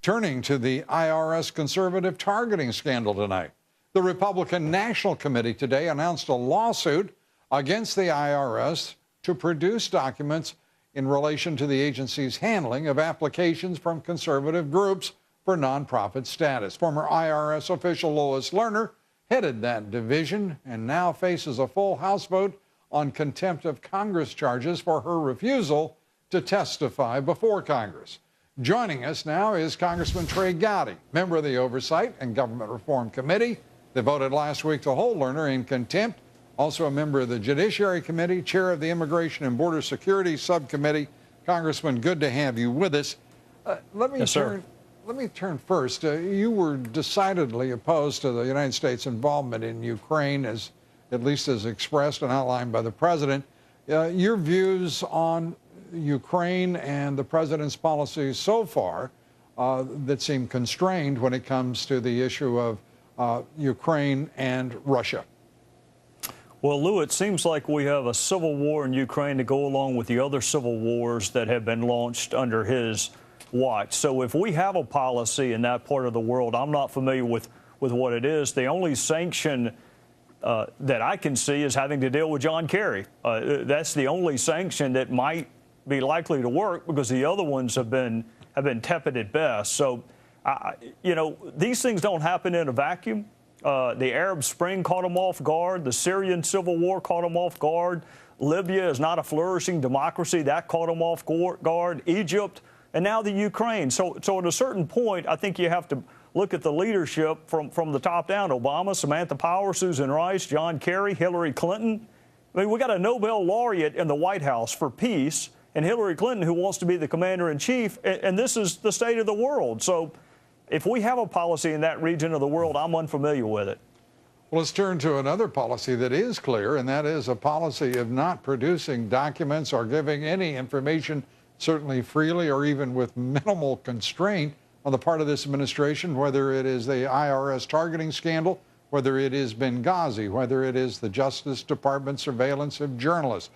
Turning to the IRS conservative targeting scandal tonight. The Republican National Committee today announced a lawsuit against the IRS to produce documents in relation to the agency's handling of applications from conservative groups for nonprofit status. Former IRS official Lois Lerner headed that division and now faces a full House vote on contempt of Congress charges for her refusal to testify before Congress. Joining us now is Congressman Trey Gowdy, member of the Oversight and Government Reform Committee that voted last week to hold Lerner in contempt. Also a member of the Judiciary Committee, chair of the Immigration and Border Security Subcommittee. Congressman, good to have you with us. Let me turn first. You were decidedly opposed to the United States involvement in Ukraine, at least as expressed and outlined by the president. Your views on Ukraine and the president's policies so far that seem constrained when it comes to the issue of Ukraine and Russia. Well, Lou, it seems like we have a civil war in Ukraine to go along with the other civil wars that have been launched under his watch. So if we have a policy in that part of the world, I'm not familiar with what it is. The only sanction that I can see is having to deal with John Kerry. That's the only sanction that might be likely to work, because the other ones have been tepid at best. So, you know, these things don't happen in a vacuum. The Arab Spring caught them off guard. The Syrian civil war caught them off guard. Libya is not a flourishing democracy. That caught them off guard. Egypt, and now the Ukraine. So at a certain point, I think you have to look at the leadership from the top down. Obama, Samantha Power, Susan Rice, John Kerry, Hillary Clinton. I mean, we got a Nobel laureate in the White House for peace, and Hillary Clinton, who wants to be the commander-in-chief, and this is the state of the world. So if we have a policy in that region of the world, I'm unfamiliar with it. Well, let's turn to another policy that is clear, and that is a policy of not producing documents or giving any information, certainly freely or even with minimal constraint, on the part of this administration, whether it is the IRS targeting scandal, whether it is Benghazi, whether it is the Justice Department surveillance of journalists.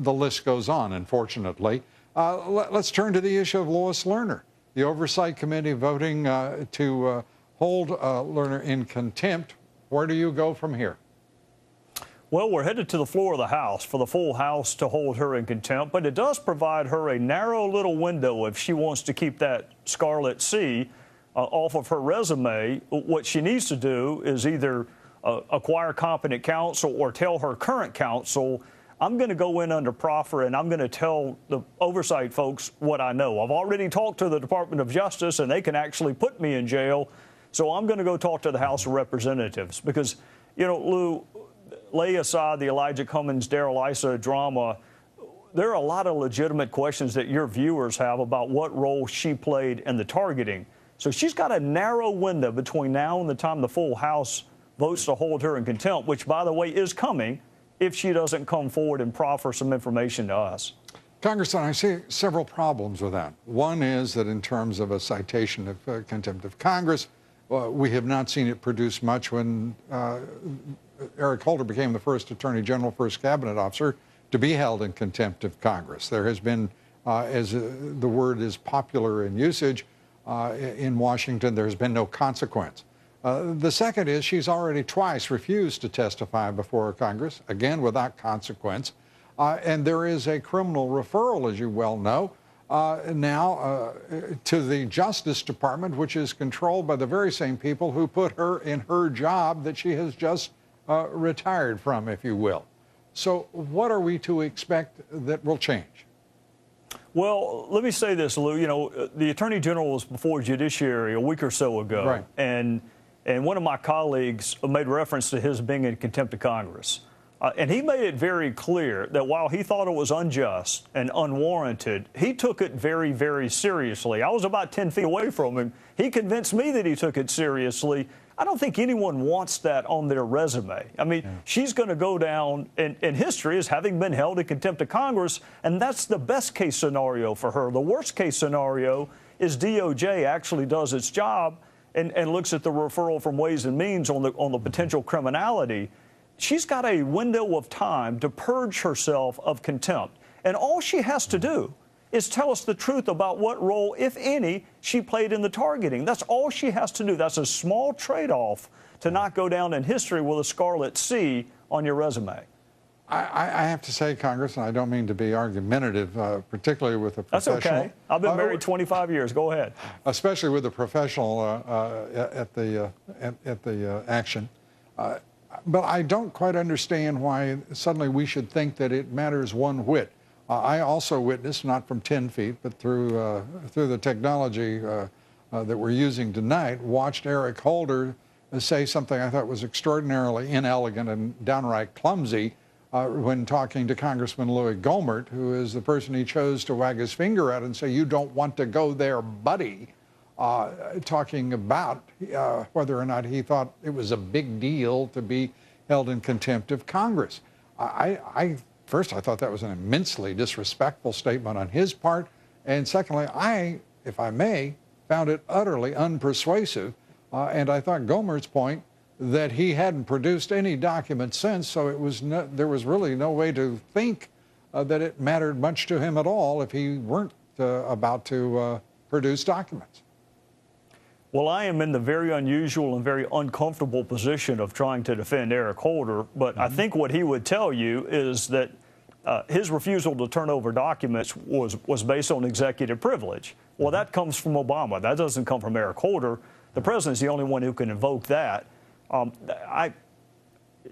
The list goes on, unfortunately. Let's turn to the issue of Lois Lerner. The Oversight Committee voting to hold Lerner in contempt. Where do you go from here? Well, we're headed to the floor of the House for the full House to hold her in contempt, but it does provide her a narrow little window if she wants to keep that Scarlet C off of her resume. What she needs to do is either acquire competent counsel or tell her current counsel, I'm going to go in under proffer and I'm going to tell the oversight folks what I know. I've already talked to the Department of Justice and they can actually put me in jail. So I'm going to go talk to the House of Representatives because, you know, Lou, lay aside the Elijah Cummings, Darrell Issa drama, there are a lot of legitimate questions that your viewers have about what role she played in the targeting. So she's got a narrow window between now and the time the full House votes to hold her in contempt, which, by the way, is coming if she doesn't come forward and proffer some information to us. Congressman, I see several problems with that. One is that in terms of a citation of contempt of Congress, we have not seen it produce much when Eric Holder became the first Attorney General, first cabinet officer to be held in contempt of Congress. There has been, as the word is popular in usage in Washington, there has been no consequence. The second is she's already twice refused to testify before Congress, again without consequence. And there is a criminal referral, as you well know, now to the Justice Department, which is controlled by the very same people who put her in her job that she has just retired from, if you will. So what are we to expect that will change? Well, let me say this, Lou. You know, the Attorney General was before Judiciary a week or so ago. Right. And one of my colleagues made reference to his being in contempt of Congress. And he made it very clear that while he thought it was unjust and unwarranted, he took it very, very seriously. I was about 10 feet away from him. He convinced me that he took it seriously. I don't think anyone wants that on their resume. I mean, she's going to go down in history as having been held in contempt of Congress, and that's the best case scenario for her. The worst case scenario is DOJ actually does its job and looks at the referral from Ways and Means on the potential criminality. She's got a window of time to purge herself of contempt. And all she has to do is tell us the truth about what role, if any, she played in the targeting. That's all she has to do. That's a small trade-off to not go down in history with a scarlet C on your resume. I have to say, Congressman, I don't mean to be argumentative, particularly with a professional. That's okay. I've been married 25 years. Go ahead. Especially with a professional at the action. But I don't quite understand why suddenly we should think that it matters one whit. I also witnessed, not from 10 feet, but through the technology that we're using tonight, watched Eric Holder say something I thought was extraordinarily inelegant and downright clumsy when talking to Congressman Louis Gohmert, who is the person he chose to wag his finger at and say, "You don't want to go there, buddy," talking about whether or not he thought it was a big deal to be held in contempt of Congress. First, I thought that was an immensely disrespectful statement on his part. And secondly, if I may, found it utterly unpersuasive. And I thought Gohmert's point that he hadn't produced any documents since, so there was really no way to think that it mattered much to him at all if he weren't about to produce documents. Well, I am in the very unusual and very uncomfortable position of trying to defend Eric Holder, but I think what he would tell you is that his refusal to turn over documents was based on executive privilege. Well, that comes from Obama. That doesn't come from Eric Holder. The president's the only one who can invoke that.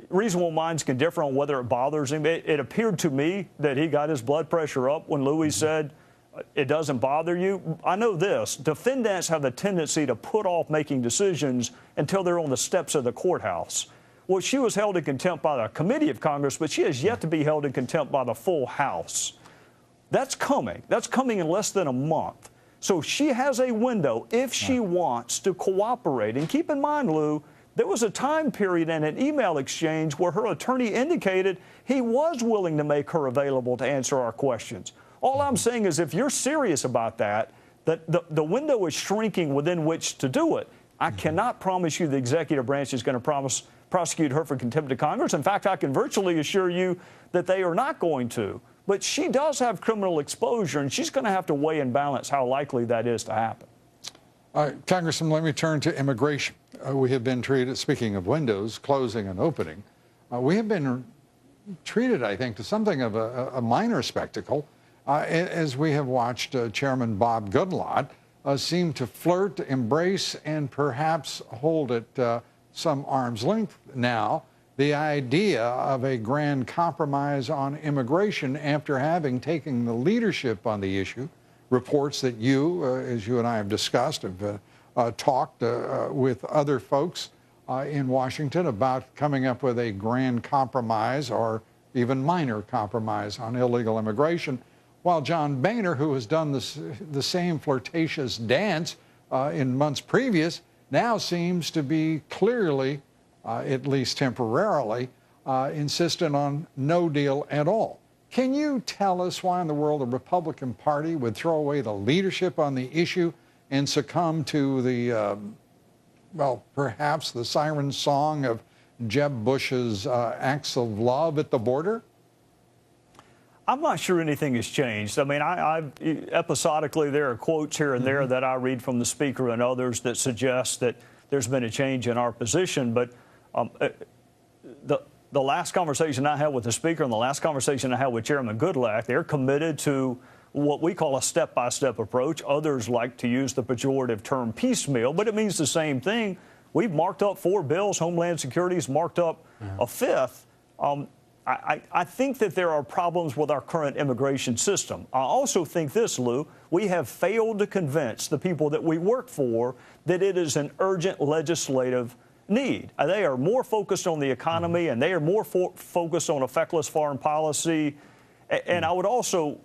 Reasonable minds can differ on whether it bothers him. It appeared to me that he got his blood pressure up when Louis said, "It doesn't bother you." I know this. Defendants have a tendency to put off making decisions until they're on the steps of the courthouse. Well, she was held in contempt by the committee of Congress, but she has yet to be held in contempt by the full House. That's coming. That's coming in less than a month. So she has a window if she wants to cooperate. And keep in mind, Lou, there was a time period in an email exchange where her attorney indicated he was willing to make her available to answer our questions. All I'm saying is if you're serious about that, the window is shrinking within which to do it. I cannot promise you the executive branch is going to prosecute her for contempt of Congress. In fact, I can virtually assure you that they are not going to. But she does have criminal exposure, and she's going to have to weigh and balance how likely that is to happen. Congressman, let me turn to immigration. We have been treated, speaking of windows, closing and opening, we have been treated, I think, to something of a minor spectacle as we have watched Chairman Bob Goodlatte seem to flirt, embrace, and perhaps hold at some arm's length now the idea of a grand compromise on immigration after having taken the leadership on the issue. Reports that you, as you and I have discussed, have talked with other folks in Washington about coming up with a grand compromise or even minor compromise on illegal immigration, while John Boehner, who has done the same flirtatious dance in months previous, now seems to be clearly, at least temporarily, insistent on no deal at all. Can you tell us why in the world the Republican Party would throw away the leadership on the issue and succumb to the, well, perhaps the siren song of Jeb Bush's acts of love at the border? I'm not sure anything has changed. I mean, episodically there are quotes here and there that I read from the Speaker and others that suggest that there's been a change in our position. But the last conversation I had with the Speaker and the last conversation I had with Chairman Goodlatte, they're committed to what we call a step-by-step approach. Others like to use the pejorative term piecemeal, but it means the same thing. We've marked up 4 bills. Homeland Security's marked up a 5th. I think that there are problems with our current immigration system. I also think this, Lou, we have failed to convince the people that we work for that it is an urgent legislative need. They are more focused on the economy and they are more focused on a feckless foreign policy. And I would also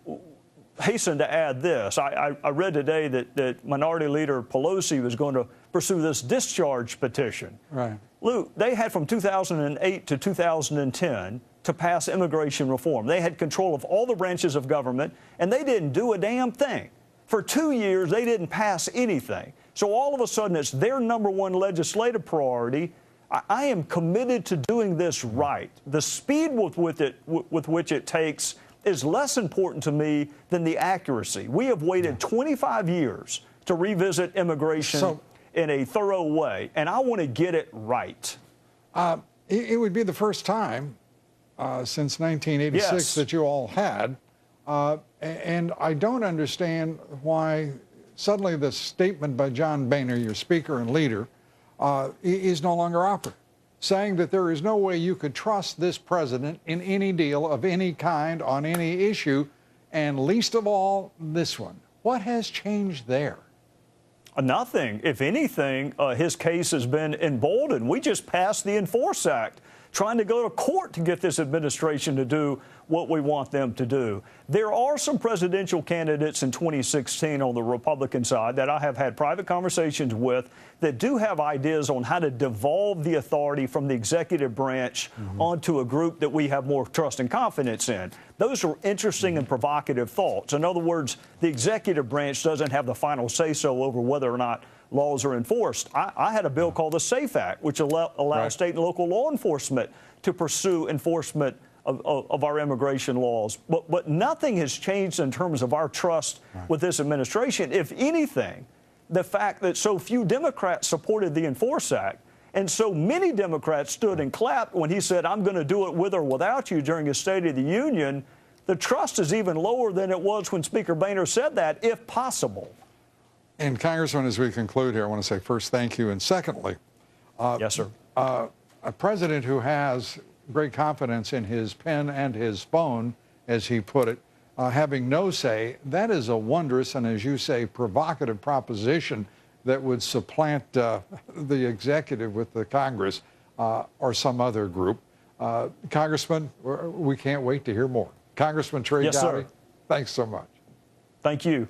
hasten to add this. I read today that Minority Leader Pelosi was going to pursue this discharge petition. Right. Lou, they had from 2008 to 2010 to pass immigration reform. They had control of all the branches of government, and they didn't do a damn thing. For 2 years, they didn't pass anything. So all of a sudden, it's their #1 legislative priority. I am committed to doing this right. The speed with which it takes is less important to me than the accuracy. We have waited 25 years to revisit immigration in a thorough way, and I want to get it right. It would be the first time since 1986 that you all had, and I don't understand why suddenly the statement by John Boehner, your speaker and leader, is no longer offered, saying that there is no way you could trust this president in any deal of any kind on any issue, and least of all this one. What has changed there? Nothing. If anything, his case has been emboldened. We just passed the Enforce Act, trying to go to court to get this administration to do what we want them to do. There are some presidential candidates in 2016 on the Republican side that I have had private conversations with that do have ideas on how to devolve the authority from the executive branch onto a group that we have more trust and confidence in. Those are interesting and provocative thoughts. In other words, the executive branch doesn't have the final say-so over whether or not laws are enforced. I had a bill called the SAFE Act, which allows state and local law enforcement to pursue enforcement of our immigration laws. But nothing has changed in terms of our trust with this administration. If anything, the fact that so few Democrats supported the Enforce Act and so many Democrats stood and clapped when he said, I'm going to do it with or without you during his State of the Union, the trust is even lower than it was when Speaker Boehner said that, if possible. And Congressman, as we conclude here, I want to say first, thank you. And secondly, yes, sir. A president who has great confidence in his pen and his phone, as he put it, having no say, that is a wondrous and, as you say, provocative proposition that would supplant the executive with the Congress or some other group. Congressman, we can't wait to hear more. Congressman Trey Gowdy, thanks so much. Thank you.